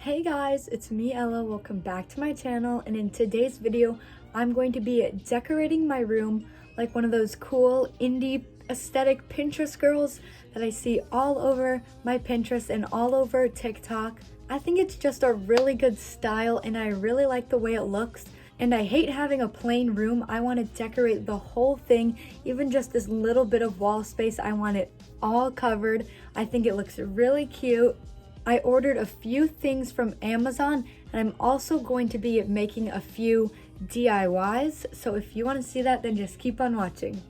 Hey guys, it's me Ella. Welcome back to my channel, and in today's video I'm going to be decorating my room like one of those cool indie aesthetic Pinterest girls that I see all over my Pinterest and all over TikTok. I think it's just a really good style and I really like the way it looks, and I hate having a plain room. I want to decorate the whole thing, even just this little bit of wall space. I want it all covered. I think it looks really cute. I ordered a few things from Amazon, and I'm also going to be making a few DIYs. So if you want to see that, then just keep on watching.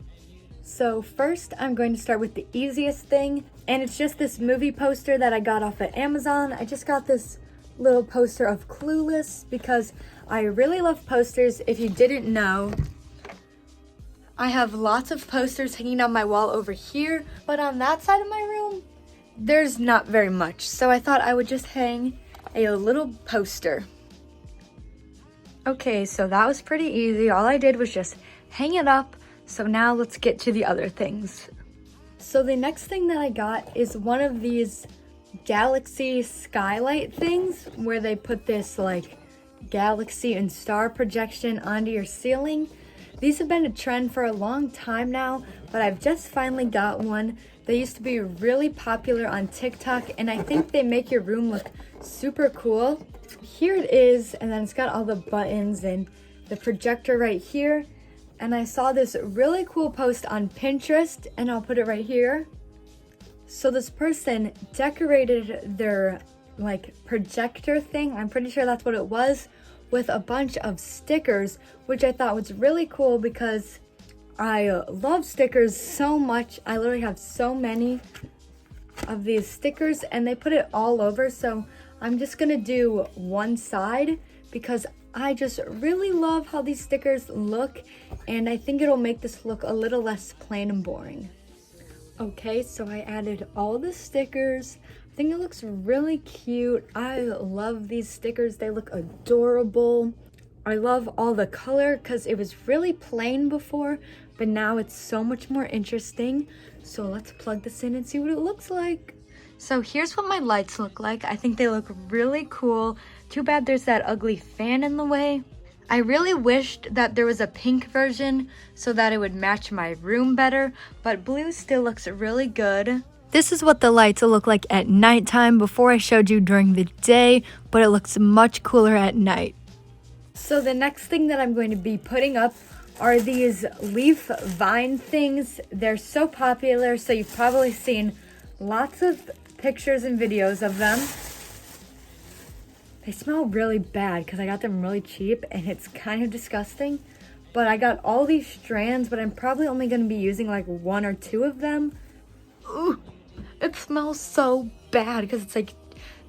So first, I'm going to start with the easiest thing, and it's just this movie poster that I got off at Amazon. I just got this little poster of Clueless because I really love posters. If you didn't know, I have lots of posters hanging on my wall over here, but on that side of my room, there's not very much, so I thought I would just hang a little poster. Okay, so that was pretty easy. All I did was just hang it up. So now let's get to the other things. So the next thing that I got is one of these galaxy skylight things where they put this like galaxy and star projection onto your ceiling. These have been a trend for a long time now, but I've just finally got one. They used to be really popular on TikTok, and I think they make your room look super cool. Here it is, and then it's got all the buttons and the projector right here. And I saw this really cool post on Pinterest, and I'll put it right here. So this person decorated their like projector thing, I'm pretty sure that's what it was, with a bunch of stickers, which I thought was really cool because I love stickers so much. I literally have so many of these stickers, and they put it all over. So I'm just gonna do one side because I just really love how these stickers look, and I think it'll make this look a little less plain and boring. Okay, so I added all the stickers. I think it looks really cute. I love these stickers. They look adorable. I love all the color because it was really plain before, but now it's so much more interesting. So let's plug this in and see what it looks like. So here's what my lights look like. I think they look really cool. Too bad there's that ugly fan in the way. I really wished that there was a pink version so that it would match my room better, but blue still looks really good. This is what the lights look like at nighttime. Before I showed you during the day, but it looks much cooler at night. So the next thing that I'm going to be putting up are these leaf vine things. They're so popular, so you've probably seen lots of pictures and videos of them. They smell really bad because I got them really cheap and it's kind of disgusting. But I got all these strands, but I'm probably only going to be using like one or two of them. Ooh, it smells so bad because it's like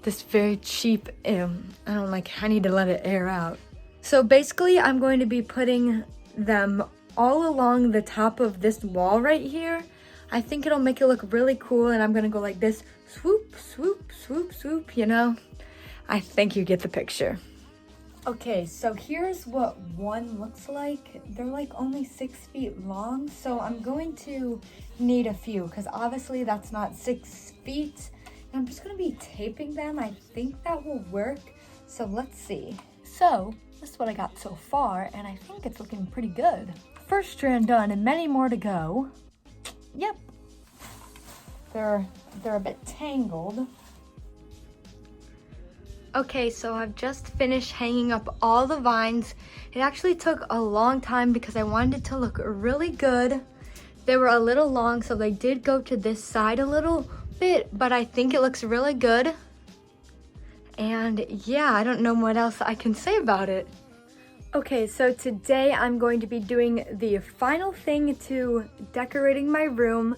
this very cheap, I need to let it air out. So basically I'm going to be putting them all along the top of this wall right here. I think it'll make it look really cool, and I'm gonna go like this, swoop, swoop, swoop, swoop, you know? I think you get the picture. Okay, so here's what one looks like. They're like only 6 feet long, so I'm going to need a few because obviously that's not 6 feet. And I'm just gonna be taping them. I think that will work, so let's see. So this is what I got so far, and I think it's looking pretty good. First strand done and many more to go. Yep, they're a bit tangled. Okay, so I've just finished hanging up all the vines. It actually took a long time because I wanted it to look really good. They were a little long, so they did go to this side a little bit, but I think it looks really good. And yeah, I don't know what else I can say about it. Okay, so today I'm going to be doing the final thing to decorating my room.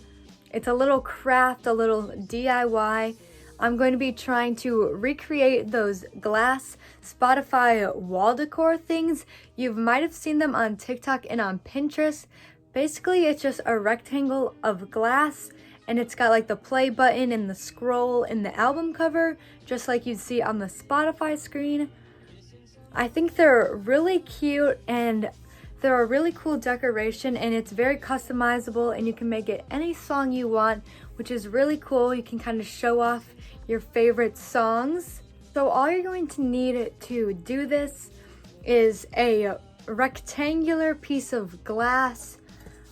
It's a little craft, a little DIY. I'm going to be trying to recreate those glass Spotify wall decor things. You might have seen them on TikTok and on Pinterest. Basically, it's just a rectangle of glass, and it's got like the play button and the scroll in the album cover, just like you'd see on the Spotify screen. I think they're really cute, and they're a really cool decoration, and it's very customizable, and you can make it any song you want, which is really cool. You can kind of show off your favorite songs. So all you're going to need to do this is a rectangular piece of glass.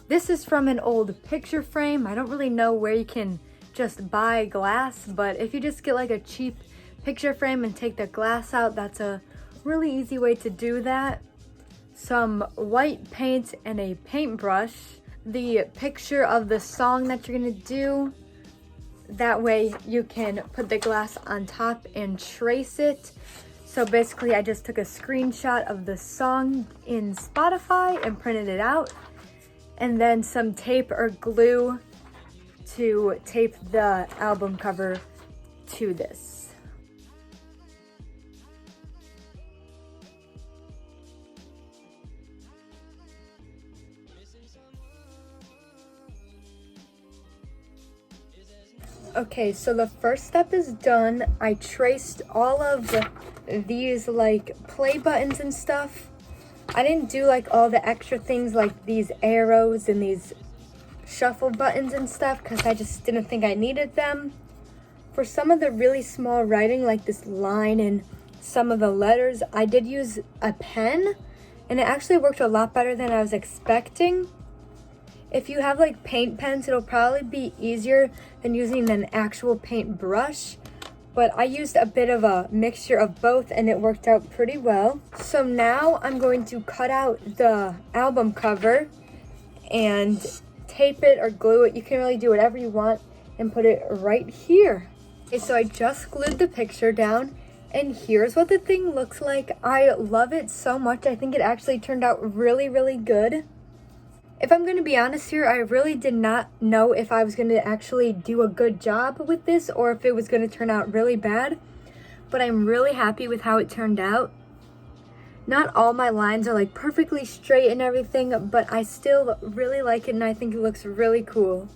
This is from an old picture frame. I don't really know where you can just buy glass, but if you just get like a cheap picture frame and take the glass out, that's a really easy way to do that. Some white paint and a paintbrush, the picture of the song that you're gonna do. That way you can put the glass on top and trace it. So basically I just took a screenshot of the song in Spotify and printed it out. And then some tape or glue to tape the album cover to this. Okay, so the first step is done. I traced all of these like play buttons and stuff. I didn't do like all the extra things like these arrows and these shuffle buttons and stuff because I just didn't think I needed them. For some of the really small writing like this line and some of the letters, I did use a pen and it actually worked a lot better than I was expecting. If you have like paint pens, it'll probably be easier than using an actual paint brush. But I used a bit of a mixture of both and it worked out pretty well. So now I'm going to cut out the album cover and tape it or glue it. You can really do whatever you want and put it right here. Okay, so I just glued the picture down and here's what the thing looks like. I love it so much. I think it actually turned out really, really good. If I'm going to be honest here, I really did not know if I was going to actually do a good job with this or if it was going to turn out really bad. But I'm really happy with how it turned out. Not all my lines are like perfectly straight and everything, but I still really like it and I think it looks really cool.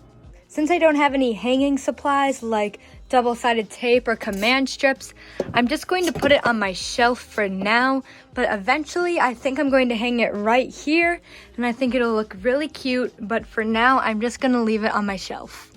Since I don't have any hanging supplies like double-sided tape or command strips, I'm just going to put it on my shelf for now, but eventually I think I'm going to hang it right here and I think it'll look really cute, but for now I'm just gonna leave it on my shelf.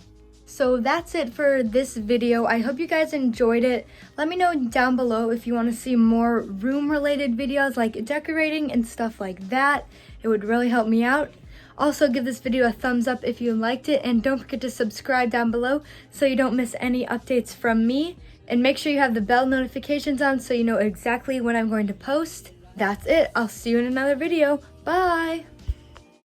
So that's it for this video. I hope you guys enjoyed it. Let me know down below if you want to see more room related videos like decorating and stuff like that. It would really help me out. Also, give this video a thumbs up if you liked it, and don't forget to subscribe down below so you don't miss any updates from me. And make sure you have the bell notifications on so you know exactly when I'm going to post. That's it. I'll see you in another video. Bye!